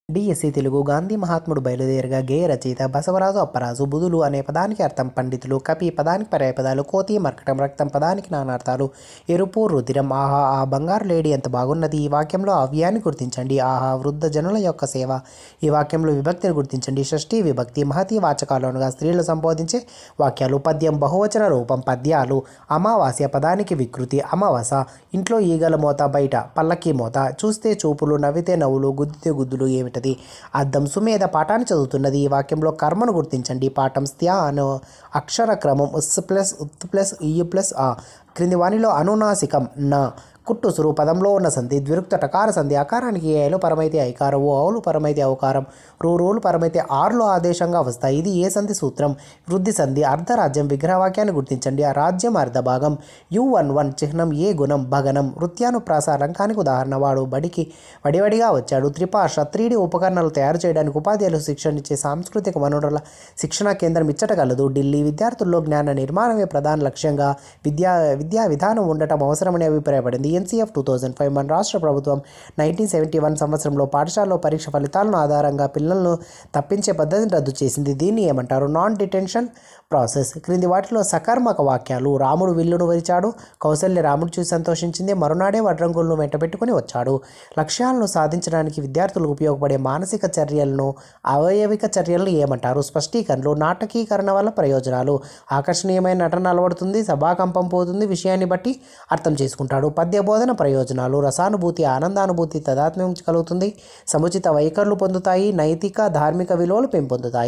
DSC Telugu Gandhi మహాత్ముడు బయలుదేరగా గేయ రచయిత బసవరాజు అప్పరాజు బుధులు అనే పదానికి అర్థం పండితులు కపి పదానికి పర్యాయపదాలు కోతి మర్కటం రక్తం పదానికి నానార్థాలు ఎరుపు రుధిరం ఆహా ఆ బంగారు లేడీ ఎంత బాగున్నది ఈ వాక్యంలో అవ్యాన్ని గుర్తించండి ఆహా వృద్ధ జనుల యొక్క సేవ ఈ వాక్యంలో విభక్తిని గుర్తించండి షష్ఠీ విభక్తి మహతి వాచకాలుగా స్త్రీలు సంబోధించే వాక్యాలు పద్యం బహువచన రూపం పద్యాలు అమావాస్య పదానికి వికృతి అమావాస ఇంట్లో ఈగల మోత బయట పల్లకి మోత చూస్తే చూపులు నవ్వితే నవ్వులు గుద్దితే గుద్దులు ఏమిటి అద్దం సుమేధ పాఠాన్ని చదువుతున్నది ఈ వాక్యంలో కర్మను గుర్తించండి పాఠం స్థ్యాను అక్షర క్రమం ఉస్ ప్లస్ ఉత్ ప్లస్ ఇయు ప్లస్ ఆ క్రింది వానిలో అనునాసికం నా కుట్టుసురు పదంలో ఉన్న సంధి ద్విరుక్త టకార సంధి ఆకారానికి ఏలు పరమైతే ఐకారం ఓ అవులు పరమైతే అవకారం రూలు పరమైతే ఆరులో ఆదేశంగా వస్తాయి ఇది ఏ సంధి సూత్రం వృద్ధి సంధి అర్ధరాజ్యం విగ్రహవాక్యాన్ని గుర్తించండి ఆ రాజ్యం అర్ధభాగం U11 చిహ్నం ఏ గుణం భగనం వృత్యానుప్రాస రంకానికి ఉదాహరణ వాడు బడికి వడివడిగా వచ్చాడు త్రిపాష 3D ఉపకరణాలు తయారు చేయడానికి ఉపాధ్యాయులు శిక్షణ ఇచ్చే సాంస్కృతిక వనరుల శిక్షణా కేంద్రం ఇచ్చటగలదు ఢిల్లీ విద్యార్థుల్లో జ్ఞాన నిర్మాణమే ప్రధాన లక్ష్యంగా విద్యా విధానం ఉండటం అవసరమని అభిప్రాయపడింది NCF 2005 మన రాష్ట్ర ప్రభుత్వం 1971 సంవత్సరంలో పాఠశాలలో పరీక్ష ఫలితాలను ఆధారంగా పిల్లలను తప్పించే పద్ధతిని రద్దు చేసింది దీన్ని ఏమంటారు నాన్ డిటెన్షన్ ప్రాసెస్ క్రింది వాటిలో సకర్మక వాక్యాలు రాముడు విల్లును విరిచాడు కౌసల్య రాముడు చూసి సంతోషించింది మరునాడే వడ్రంగులను వెంటబెట్టుకుని వచ్చాడు లక్ష్యాలను సాధించడానికి విద్యార్థులకు ఉపయోగపడే మానసిక చర్యలను అవయవిక చర్యలను ఏమంటారు స్పష్టీకరణలు నాటకీకరణ వల్ల ప్రయోజనాలు ఆకర్షణీయమైన నటన అలవడుతుంది సభాకంపం పోతుంది విషయాన్ని బట్టి అర్థం చేసుకుంటాడు పద్య బోధన ప్రయోజనాలు రసానుభూతి ఆనందానుభూతి తదాత్మ్యం కలుగుతుంది సముచిత వైఖరులు పొందుతాయి నైతిక ధార్మిక విలువలు పెంపొందుతాయి